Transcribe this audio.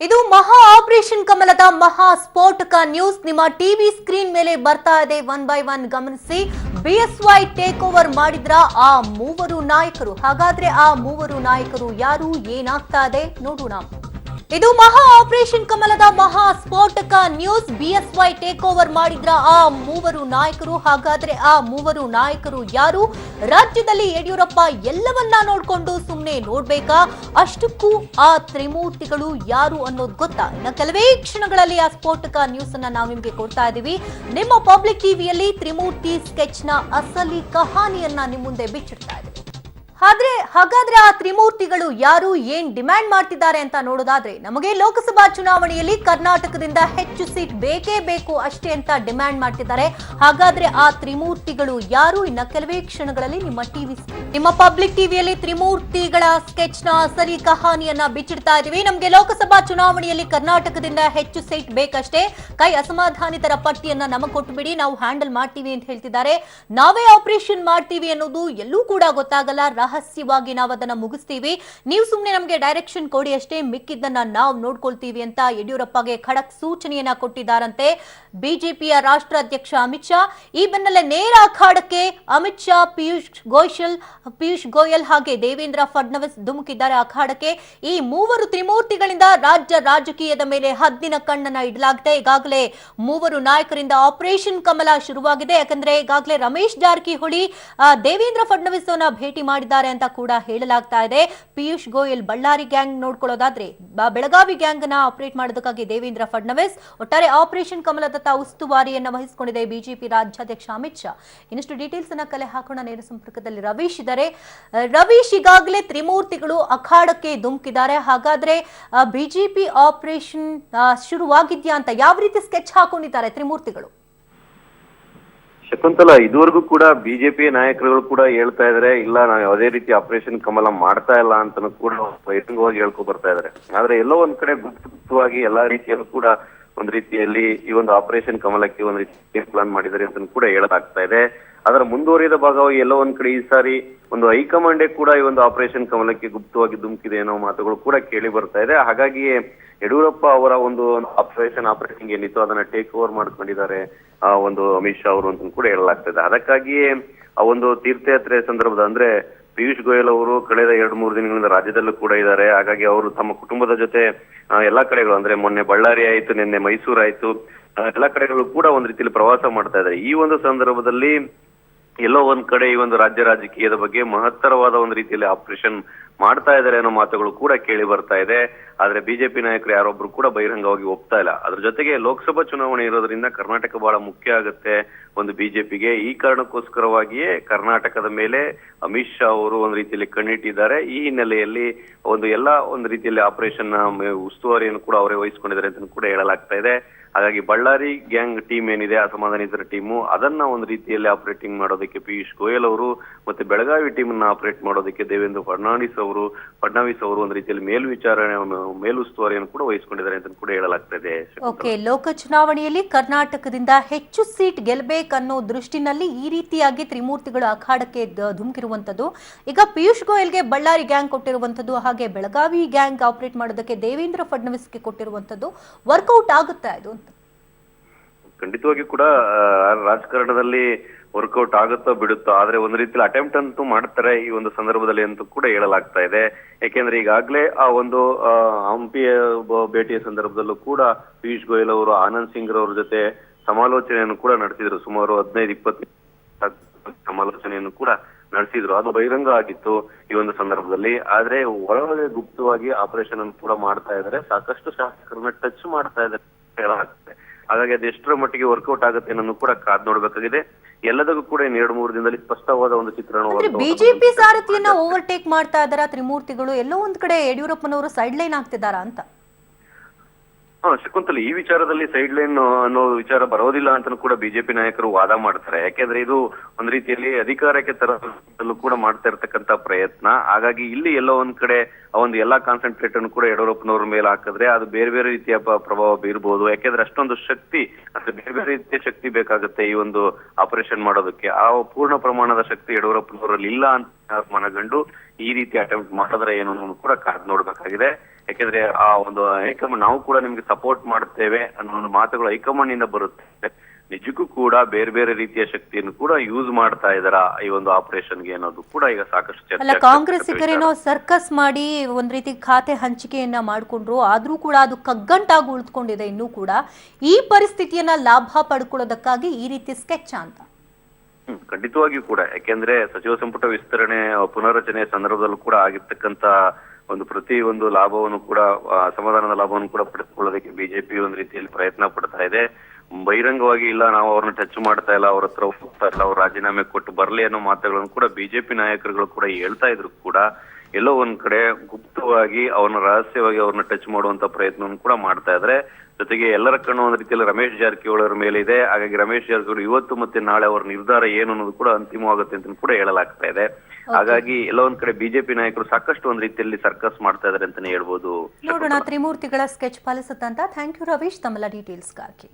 ಇದು ಮಹಾ ಆಪರೇಷನ್ ಕಮಲದ ಮಹಾ ಸ್ಫೋಟಕ ನ್ಯೂಸ್ ನಿಮ್ಮ ಟಿವಿ ಸ್ಕ್ರೀನ್ ಮೇಲೆ ಬರ್ತಾ ಇದೆ. ಒನ್ ಬೈ ಒನ್ ಗಮನಿಸಿ. ಬಿಎಸ್ವೈ ಟೇಕ್ ಓವರ್ ಮಾಡಿದ್ರ ಆ ಮೂವರು ನಾಯಕರು. ಹಾಗಾದ್ರೆ ಆ ಮೂವರು ನಾಯಕರು ಯಾರು, ಏನಾಗ್ತಾ ಇದೆ ನೋಡೋಣ. ಇದು ಮಹಾ ಆಪರೇಷನ್ ಕಮಲದ ಮಹಾ ಸ್ಫೋಟಕ ನ್ಯೂಸ್. ಬಿಎಸ್ವೈ ಟೇಕ್ ಓವರ್ ಮಾಡಿದ್ರ ಆ ಮೂವರು ನಾಯಕರು. ಹಾಗಾದ್ರೆ ಆ ಮೂವರು ನಾಯಕರು ಯಾರು? ರಾಜ್ಯದಲ್ಲಿ ಯಡಿಯೂರಪ್ಪ ಎಲ್ಲವನ್ನ ನೋಡ್ಕೊಂಡು ಸುಮ್ಮನೆ ನೋಡ್ಬೇಕಾ? ಅಷ್ಟಕ್ಕೂ ಆ ತ್ರಿಮೂರ್ತಿಗಳು ಯಾರು ಅನ್ನೋದು ಗೊತ್ತಾ? ಇನ್ನು ಕೆಲವೇ ಕ್ಷಣಗಳಲ್ಲಿ ಆ ಸ್ಫೋಟಕ ನ್ಯೂಸ್ ಅನ್ನ ನಾವು ನಿಮ್ಗೆ ಕೊಡ್ತಾ ಇದೀವಿ. ನಿಮ್ಮ ಪಬ್ಲಿಕ್ ಟಿವಿಯಲ್ಲಿ ತ್ರಿಮೂರ್ತಿ ಸ್ಕೆಚ್ ನ ಅಸಲಿ ಕಹಾನಿಯನ್ನ ನಿಮ್ ಮುಂದೆ ಬಿಚ್ಚಿಡ್ತಾ ಇದೀವಿ. ಹಾಗಾದ್ರೆ ಆ ತ್ರಿಮೂರ್ತಿಗಳು ಯಾರು, ಏನ್ ಡಿಮ್ಯಾಂಡ್ ಮಾಡ್ತಿದ್ದಾರೆ ಅಂತ ನೋಡೋದಾದ್ರೆ, ನಮಗೆ ಲೋಕಸಭಾ ಚುನಾವಣೆಯಲ್ಲಿ ಕರ್ನಾಟಕದಿಂದ ಹೆಚ್ಚು ಸೀಟ್ ಬೇಕೇ ಬೇಕು ಅಷ್ಟೇ ಅಂತ ಡಿಮ್ಯಾಂಡ್ ಮಾಡ್ತಿದ್ದಾರೆ. ಹಾಗಾದ್ರೆ ಆ ತ್ರಿಮೂರ್ತಿಗಳು ಯಾರು? ಇನ್ನ ಕೆಲವೇ ಕ್ಷಣಗಳಲ್ಲಿ ನಿಮ್ಮ ಪಬ್ಲಿಕ್ ಟಿವಿಯಲ್ಲಿ ತ್ರಿಮೂರ್ತಿಗಳ ಸ್ಕೆಚ್ ನ ಅಸಲಿ ಕಹಾನಿಯನ್ನ ಬಿಚ್ಚಿಡ್ತಾ ಇದೀವಿ. ನಮ್ಗೆ ಲೋಕಸಭಾ ಚುನಾವಣೆಯಲ್ಲಿ ಕರ್ನಾಟಕದಿಂದ ಹೆಚ್ಚು ಸೀಟ್ ಬೇಕಷ್ಟೇ. ಕೈ ಅಸಮಾಧಾನಿತರ ಪಟ್ಟಿಯನ್ನ ನಮಗ್ ಕೊಟ್ಟುಬಿಡಿ, ನಾವು ಹ್ಯಾಂಡಲ್ ಮಾಡ್ತೀವಿ ಅಂತ ಹೇಳ್ತಿದ್ದಾರೆ. ನಾವೇ ಆಪರೇಷನ್ ಮಾಡ್ತೀವಿ ಅನ್ನೋದು ಎಲ್ಲೂ ಕೂಡ ಗೊತ್ತಾಗಲ್ಲ. ರಹಸ್ಯವಾಗಿ ನಾವು ಅದನ್ನ ಮುಗಿಸ್ತೀವಿ. ನೀವು ಸುಮ್ಮನೆ ನಮಗೆ ಡೈರೆಕ್ಷನ್ ಕೊಡಿ ಅಷ್ಟೇ, ಮಿಕ್ಕಿದ್ದನ್ನ ನಾವು ನೋಡ್ಕೊಳ್ತೀವಿ ಅಂತ ಯಡಿಯೂರಪ್ಪಗೆ ಖಡಕ್ ಸೂಚನೆಯನ್ನ ಕೊಟ್ಟಿದ್ದಾರಂತೆ ಬಿಜೆಪಿಯ ರಾಷ್ಟ್ರ ಅಧ್ಯಕ್ಷ ಅಮಿತ್ ಶಾ. ಈ ಬೆನ್ನಲ್ಲೇ ನೇರ ಅಖಾಡಕ್ಕೆ ಅಮಿತ್ ಶಾ, ಪಿಯೂಷ್ ಗೋಯಲ್ ಹಾಗೆ ದೇವೇಂದ್ರ ಫಡ್ನವೀಸ್ ಧುಮುಕಿದ್ದಾರೆ ಅಖಾಡಕ್ಕೆ. ಈ ಮೂವರು ತ್ರಿಮೂರ್ತಿಗಳಿಂದ ರಾಜ್ಯ ರಾಜಕೀಯದ ಮೇಲೆ ಹದ್ದಿನ ಕಣ್ಣನ್ನ ಇಡಲಾಗಿದೆ. ಈಗಾಗಲೇ ಮೂವರು ನಾಯಕರಿಂದ ಆಪರೇಷನ್ ಕಮಲ ಶುರುವಾಗಿದೆ. ಯಾಕಂದ್ರೆ ಈಗಾಗಲೇ ರಮೇಶ್ ಜಾರಕಿಹೊಳಿ ದೇವೇಂದ್ರ ಫಡ್ನವೀಸ್ ಅವನ್ನ ಭೇಟಿ ಮಾಡಿದ್ದಾರೆ ಅಂತ ಕೂಡ ಹೇಳಲಾಗ್ತಾ ಇದೆ. ಪಿಯೂಷ್ ಗೋಯಲ್ ಬಳ್ಳಾರಿ ಗ್ಯಾಂಗ್ ನೋಡ್ಕೊಳ್ಳೋದಾದ್ರೆ, ಬೆಳಗಾವಿ ಗ್ಯಾಂಗ್ ನ ಆಪರೇಟ್ ಮಾಡೋದಕ್ಕಾಗಿ ದೇವೇಂದ್ರ ಫಡ್ನವೀಸ್. ಒಟ್ಟಾರೆ ಆಪರೇಷನ್ ಕಮಲದತ್ತ ಉಸ್ತುವಾರಿಯನ್ನ ವಹಿಸಿಕೊಂಡಿದೆ ಬಿಜೆಪಿ ರಾಜ್ಯಾಧ್ಯಕ್ಷ ಅಮಿತ್ ಶಾ. ಇನ್ನಷ್ಟು ಡೀಟೇಲ್ಸ್ ಅನ್ನ ಕಲೆ ಹಾಕೋಣ. ನೇರ ಸಂಪರ್ಕದಲ್ಲಿ ರವೀಶ್ ಇದ್ದಾರೆ. ರವೀಶ್, ಈಗಾಗಲೇ ತ್ರಿಮೂರ್ತಿಗಳು ಅಖಾಡಕ್ಕೆ ಧುಮುಕಿದ್ದಾರೆ. ಹಾಗಾದ್ರೆ ಬಿಜೆಪಿ ಆಪರೇಷನ್ ಶುರುವಾಗಿದ್ಯಾ ಅಂತ ಯಾವ ರೀತಿ ಸ್ಕೆಚ್ ಹಾಕೊಂಡಿದ್ದಾರೆ ತ್ರಿಮೂರ್ತಿಗಳು? ಶಕುಂತಲ, ಇದುವರೆಗೂ ಕೂಡ ಬಿಜೆಪಿ ನಾಯಕರುಗಳು ಕೂಡ ಹೇಳ್ತಾ ಇದಾರೆ, ಇಲ್ಲ ನಾವು ಯಾವುದೇ ರೀತಿ ಆಪರೇಷನ್ ಕಮಲ ಮಾಡ್ತಾ ಇಲ್ಲ ಅಂತ ಕೂಡ ಬಹಿರಂಗವಾಗಿ ಹೇಳ್ಕೊ ಬರ್ತಾ ಇದಾರೆ. ಆದ್ರೆ ಎಲ್ಲೋ ಒಂದ್ ಕಡೆ ಗುಪ್ತವಾಗಿ ಎಲ್ಲಾ ರೀತಿಯಲ್ಲೂ ಕೂಡ ಒಂದ್ ರೀತಿಯಲ್ಲಿ ಈ ಒಂದು ಆಪರೇಷನ್ ಕಮಲಕ್ಕೆ ಒಂದ್ ರೀತಿ ಪ್ಲಾನ್ ಮಾಡಿದ್ದಾರೆ ಅಂತ ಕೂಡ ಹೇಳಲಾಗ್ತಾ ಇದೆ. ಅದರ ಮುಂದುವರಿದ ಭಾಗವಾಗಿ ಎಲ್ಲೋ ಒಂದ್ ಕಡೆ ಈ ಸಾರಿ ಒಂದು ಹೈಕಮಾಂಡೇ ಕೂಡ ಈ ಒಂದು ಆಪರೇಷನ್ ಕಮಲಕ್ಕೆ ಗುಪ್ತವಾಗಿ ಧುಮುಕಿದೆ ಅನ್ನೋ ಮಾತುಗಳು ಕೂಡ ಕೇಳಿ ಬರ್ತಾ ಇದೆ. ಹಾಗಾಗಿಯೇ ಯಡಿಯೂರಪ್ಪ ಅವರ ಒಂದು ಆಪರೇಷನ್ ಏನಿತ್ತು ಅದನ್ನ ಟೇಕ್ ಓವರ್ ಮಾಡ್ಕೊಂಡಿದ್ದಾರೆ ಒಂದು ಅಮಿತ್ ಶಾ ಅವರು ಅಂತ ಕೂಡ ಹೇಳಲಾಗ್ತದೆ. ಅದಕ್ಕಾಗಿಯೇ ಆ ಒಂದು ತೀರ್ಥಯಾತ್ರೆ ಸಂದರ್ಭದ ಅಂದ್ರೆ ಪಿಯೂಷ್ ಗೋಯಲ್ ಅವರು ಕಳೆದ 2-3 ದಿನಗಳಿಂದ ರಾಜ್ಯದಲ್ಲೂ ಕೂಡ ಇದ್ದಾರೆ. ಹಾಗಾಗಿ ಅವರು ತಮ್ಮ ಕುಟುಂಬದ ಜೊತೆ ಎಲ್ಲಾ ಕಡೆಗಳು ಅಂದ್ರೆ ಮೊನ್ನೆ ಬಳ್ಳಾರಿ ಆಯ್ತು, ನಿನ್ನೆ ಮೈಸೂರು ಆಯ್ತು, ಎಲ್ಲಾ ಕಡೆಗಳು ಕೂಡ ಒಂದ್ ರೀತಿಯಲ್ಲಿ ಪ್ರವಾಸ ಮಾಡ್ತಾ ಇದ್ದಾರೆ. ಈ ಒಂದು ಸಂದರ್ಭದಲ್ಲಿ ಎಲ್ಲೋ ಒಂದ್ ಕಡೆ ಈ ಒಂದು ರಾಜ್ಯ ರಾಜಕೀಯದ ಬಗ್ಗೆ ಮಹತ್ತರವಾದ ಒಂದು ರೀತಿಯಲ್ಲಿ ಆಪರೇಷನ್ ಮಾಡ್ತಾ ಇದ್ದಾರೆ ಅನ್ನೋ ಮಾತುಗಳು ಕೂಡ ಕೇಳಿ ಬರ್ತಾ ಇದೆ. ಆದ್ರೆ ಬಿಜೆಪಿ ನಾಯಕರು ಯಾರೊಬ್ರು ಕೂಡ ಬಹಿರಂಗವಾಗಿ ಒಪ್ತಾ ಇಲ್ಲ. ಅದ್ರ ಜೊತೆಗೆ ಲೋಕಸಭಾ ಚುನಾವಣೆ ಇರೋದ್ರಿಂದ ಕರ್ನಾಟಕ ಬಹಳ ಮುಖ್ಯ ಆಗುತ್ತೆ ಒಂದು ಬಿಜೆಪಿಗೆ. ಈ ಕಾರಣಕ್ಕೋಸ್ಕರವಾಗಿಯೇ ಕರ್ನಾಟಕದ ಮೇಲೆ ಅಮಿತ್ ಶಾ ಅವರು ಒಂದ್ ರೀತಿಯಲ್ಲಿ ಕಣ್ಣಿಟ್ಟಿದ್ದಾರೆ. ಈ ಹಿನ್ನೆಲೆಯಲ್ಲಿ ಎಲ್ಲಾ ಒಂದು ರೀತಿಯಲ್ಲಿ ಆಪರೇಷನ್ ಉಸ್ತುವಾರಿಯನ್ನು ಕೂಡ ಅವರೇ ವಹಿಸ್ಕೊಂಡಿದ್ದಾರೆ ಅಂತ ಕೂಡ ಹೇಳಲಾಗ್ತಾ ಇದೆ. ಹಾಗಾಗಿ ಬಳ್ಳಾರಿ ಗ್ಯಾಂಗ್ ಟೀಮ್ ಏನಿದೆ, ಅಸಮಾಧಾನಿತರ ಟೀಮು, ಅದನ್ನ ಒಂದು ರೀತಿಯಲ್ಲಿ ಆಪರೇಟಿಂಗ್ ಮಾಡೋದಕ್ಕೆ ಪಿಯೂಷ್ ಗೋಯಲ್ ಅವರು, ಮತ್ತೆ ಬೆಳಗಾವಿ ಟೀಮ್ ಅನ್ನ ಆಪರೇಟ್ ಮಾಡೋದಕ್ಕೆ ದೇವೇಂದ್ರ ಫಡ್ನವೀಸ್ ಅವರು ಒಂದು ರೀತಿಯಲ್ಲಿ ಮೇಲುಸ್ತುವಾರಿಯನ್ನು ಕೂಡ ವಹಿಸಿಕೊಂಡಿದ್ದಾರೆ ಅಂತ ಕೂಡ ಹೇಳಲಾಗ್ತಾ ಇದೆ. ಓಕೆ, ಲೋಕ ಚುನಾವಣೆಯಲ್ಲಿ ಕರ್ನಾಟಕದಿಂದ ಹೆಚ್ಚು ಸೀಟ್ ಗೆಲ್ಲಬೇಕನ್ನೋ ದೃಷ್ಟಿನಲ್ಲಿ ಈ ರೀತಿಯಾಗಿ ತ್ರಿಮೂರ್ತಿಗಳು ಅಖಾಡಕ್ಕೆ ಧುಮುಕಿರುವಂತದ್ದು. ಈಗ ಪಿಯೂಷ್ ಗೋಯಲ್ಗೆ ಬಳ್ಳಾರಿ ಗ್ಯಾಂಗ್ ಕೊಟ್ಟಿರುವಂತದ್ದು, ಹಾಗೆ ಬೆಳಗಾವಿ ಗ್ಯಾಂಗ್ ಆಪರೇಟ್ ಮಾಡೋದಕ್ಕೆ ದೇವೇಂದ್ರ ಫಡ್ನವೀಸ್ಗೆ ಕೊಟ್ಟಿರುವಂತದ್ದು ವರ್ಕೌಟ್ ಆಗುತ್ತೆ ಇದು? ಖಂಡಿತವಾಗಿ ಕೂಡ ರಾಜಕಾರಣದಲ್ಲಿ ವರ್ಕೌಟ್ ಆಗುತ್ತೋ ಬಿಡುತ್ತೋ, ಆದ್ರೆ ಒಂದು ರೀತಿಯಲ್ಲಿ ಅಟೆಂಪ್ಟ್ ಅಂತೂ ಮಾಡ್ತಾರೆ ಈ ಒಂದು ಸಂದರ್ಭದಲ್ಲಿ ಅಂತೂ ಕೂಡ ಹೇಳಲಾಗ್ತಾ ಇದೆ. ಯಾಕೆಂದ್ರೆ ಈಗಾಗಲೇ ಆ ಒಂದು ಹಂಪಿಯ ಭೇಟಿಯ ಸಂದರ್ಭದಲ್ಲೂ ಕೂಡ ಪಿಯೂಷ್ ಗೋಯಲ್ ಅವರು ಆನಂದ್ ಸಿಂಗ್ ರವರ ಜೊತೆ ಸಮಾಲೋಚನೆಯನ್ನು ಕೂಡ ನಡೆಸಿದ್ರು. ಸುಮಾರು 15-20 ಸಮಾಲೋಚನೆಯನ್ನು ಕೂಡ ನಡೆಸಿದ್ರು. ಅದು ಬಹಿರಂಗ ಆಗಿತ್ತು ಈ ಒಂದು ಸಂದರ್ಭದಲ್ಲಿ. ಆದ್ರೆ ಒಳಗೆ ಗುಪ್ತವಾಗಿ ಆಪರೇಷನ್ ಅನ್ನು ಕೂಡ ಮಾಡ್ತಾ ಇದ್ದಾರೆ. ಸಾಕಷ್ಟು ಶಾಸಕರನ್ನ ಟಚ್ ಮಾಡ್ತಾ ಇದ್ದಾರೆ ಹೇಳಲಾಗ್ತದೆ. ಹಾಗಾಗಿ ಅದು ಎಷ್ಟರ ಮಟ್ಟಿಗೆ ವರ್ಕೌಟ್ ಆಗುತ್ತೆ ಅನ್ನೋದು ಕೂಡ ಕಾದ್ ನೋಡ್ಬೇಕಾಗಿದೆ. ಎಲ್ಲದಕ್ಕೂ ಕೂಡ 2-3 ದಿನದಲ್ಲಿ ಸ್ಪಷ್ಟವಾದ ಒಂದು ಚಿತ್ರಣ. ಬಿಜೆಪಿ ಸಾರಥಿಯನ್ನ ಓವರ್ಟೇಕ್ ಮಾಡ್ತಾ ಇದ್ದಾರಾ ತ್ರಿಮೂರ್ತಿಗಳು? ಎಲ್ಲೋ ಒಂದ್ ಕಡೆ ಯಡಿಯೂರಪ್ಪನವರು ಸೈಡ್ ಲೈನ್ ಆಗ್ತಿದ್ದಾರಾ ಅಂತ? ಶಕುಂತಲಿ, ಈ ವಿಚಾರದಲ್ಲಿ ಸೈಡ್ ಲೈನ್ ಅನ್ನೋ ವಿಚಾರ ಬರೋದಿಲ್ಲ ಅಂತ ಕೂಡ ಬಿಜೆಪಿ ನಾಯಕರು ವಾದ ಮಾಡ್ತಾರೆ. ಯಾಕೆಂದ್ರೆ ಇದು ಒಂದ್ ರೀತಿಯಲ್ಲಿ ಅಧಿಕಾರಕ್ಕೆ ತರಲು ಕೂಡ ಮಾಡ್ತಾ ಇರ್ತಕ್ಕಂತ ಪ್ರಯತ್ನ. ಹಾಗಾಗಿ ಇಲ್ಲಿ ಎಲ್ಲೋ ಒಂದ್ ಕಡೆ ಒಂದು ಎಲ್ಲಾ ಕಾನ್ಸಂಟ್ರೇಟ್ ಅನ್ನು ಕೂಡ ಯಡಿಯೂರಪ್ಪನವ್ರ ಮೇಲೆ ಹಾಕಿದ್ರೆ ಅದು ಬೇರೆ ಬೇರೆ ರೀತಿಯ ಪ್ರಭಾವ ಬೀರ್ಬೋದು. ಯಾಕೆಂದ್ರೆ ಅಷ್ಟೊಂದು ಶಕ್ತಿ, ಅಂದ್ರೆ ಬೇರೆ ಬೇರೆ ರೀತಿಯ ಶಕ್ತಿ ಬೇಕಾಗುತ್ತೆ ಈ ಒಂದು ಆಪರೇಷನ್ ಮಾಡೋದಕ್ಕೆ. ಆ ಪೂರ್ಣ ಪ್ರಮಾಣದ ಶಕ್ತಿ ಯಡಿಯೂರಪ್ಪನವರಲ್ಲಿ ಇಲ್ಲ ಅಂತ ಮನಗಂಡು ಈ ರೀತಿ ಅಟೆಂಪ್ಟ್ ಮಾಡಿದ್ರೆ ಏನು ಕೂಡ ಕಾದ್ ನೋಡ್ಬೇಕಾಗಿದೆ. ಯಾಕೆಂದ್ರೆ ಆ ಒಂದು ಹೈಕಮಾಂಡ್ ನಾವು ಕೂಡ ನಿಮ್ಗೆ ಸಪೋರ್ಟ್ ಮಾಡ್ತೇವೆ ಅನ್ನೋ ಒಂದು ಮಾತುಗಳು ಹೈಕಮಾಂಡ್ ಇಂದ ಬರುತ್ತೆ. ನಿಜಕ್ಕೂ ಕೂಡ ಬೇರೆ ಬೇರೆ ರೀತಿಯ ಶಕ್ತಿಯನ್ನು ಕೂಡ ಯೂಸ್ ಮಾಡ್ತಾ ಇದಾರ ಈ ಒಂದು ಆಪರೇಷನ್ಗೆ ಅನ್ನೋದು ಕೂಡ ಈಗ ಸಾಕಷ್ಟು ಅಲ್ಲ, ಚರ್ಚೆ ಕಾಂಗ್ರೆಸ್ಸಿಗರೇನೋ ಸರ್ಕಸ್ ಮಾಡಿ ಒಂದ್ ರೀತಿ ಖಾತೆ ಹಂಚಿಕೆಯನ್ನ ಮಾಡ್ಕೊಂಡ್ರು, ಆದ್ರೂ ಕೂಡ ಅದು ಕಗ್ಗಂಟಾಗಿ ಉಳಿದುಕೊಂಡಿದೆ. ಇನ್ನೂ ಕೂಡ ಈ ಪರಿಸ್ಥಿತಿಯನ್ನ ಲಾಭ ಪಡ್ಕೊಳ್ಳೋದಕ್ಕಾಗಿ ಈ ರೀತಿ ಸ್ಕೆಚ್ ಅಂತ. ಖಂಡಿತವಾಗಿಯೂ ಕೂಡ, ಯಾಕೆಂದ್ರೆ ಸಚಿವ ಸಂಪುಟ ವಿಸ್ತರಣೆ ಪುನರ್ರಚನೆ ಸಂದರ್ಭದಲ್ಲೂ ಕೂಡ ಆಗಿರ್ತಕ್ಕಂತ ಒಂದು ಪ್ರತಿ ಒಂದು ಲಾಭವನ್ನು ಕೂಡ ಅಸಮಾಧಾನದ ಲಾಭವನ್ನು ಕೂಡ ಪಡೆದುಕೊಳ್ಳೋದಕ್ಕೆ ಬಿಜೆಪಿ ಒಂದು ರೀತಿಯಲ್ಲಿ ಪ್ರಯತ್ನ ಪಡ್ತಾ ಇದೆ. ಬಹಿರಂಗವಾಗಿ ಇಲ್ಲ ನಾವು ಅವ್ರನ್ನ ಟಚ್ ಮಾಡ್ತಾ ಇಲ್ಲ, ಅವ್ರ ಹತ್ರ ಹೋಗ್ತಾ ಇಲ್ಲ, ಅವ್ರು ರಾಜೀನಾಮೆ ಕೊಟ್ಟು ಬರ್ಲಿ ಅನ್ನೋ ಮಾತುಗಳನ್ನು ಕೂಡ ಬಿಜೆಪಿ ನಾಯಕರುಗಳು ಕೂಡ ಹೇಳ್ತಾ ಇದ್ರು ಕೂಡ ಎಲ್ಲೋ ಒಂದ್ ಕಡೆ ಗುಪ್ತವಾಗಿ ಅವ್ರನ್ನ ರಹಸ್ಯವಾಗಿ ಅವ್ರನ್ನ ಟಚ್ ಮಾಡುವಂತ ಪ್ರಯತ್ನವನ್ನು ಕೂಡ ಮಾಡ್ತಾ ಇದ್ರೆ. ಜೊತೆಗೆ ಎಲ್ಲರ ಕಣ್ಣು ಒಂದ್ ರೀತಿಯಲ್ಲಿ ರಮೇಶ್ ಜಾರಕಿಹೊಳಿ ಅವರ ಮೇಲೆ ಇದೆ. ಹಾಗಾಗಿ ರಮೇಶ್ ಜಾರಕಿಹೊಳಿ ಇವತ್ತು ಮತ್ತೆ ನಾಳೆ ಅವರ ನಿರ್ಧಾರ ಏನು ಅನ್ನೋದು ಕೂಡ ಅಂತಿಮವಾಗುತ್ತೆ ಅಂತ ಕೂಡ ಹೇಳಲಾಗ್ತಾ ಇದೆ. ಹಾಗಾಗಿ ಎಲ್ಲ ಒಂದ್ ಕಡೆ ಬಿಜೆಪಿ ನಾಯಕರು ಸಾಕಷ್ಟು ಒಂದ್ ರೀತಿಯಲ್ಲಿ ಸರ್ಕಸ್ ಮಾಡ್ತಾ ಇದಾರೆ ಅಂತಾನೆ ಹೇಳ್ಬೋದು. ನೋಡೋಣ ತ್ರಿಮೂರ್ತಿಗಳ ಸ್ಕೆಚ್ ಫಲಿಸುತ್ತಂತ. ಥ್ಯಾಂಕ್ ಯು ರವೀಶ್, ತಮ್ಮೆಲ್ಲ ಡೀಟೇಲ್ಸ್ಗಾಗಿ.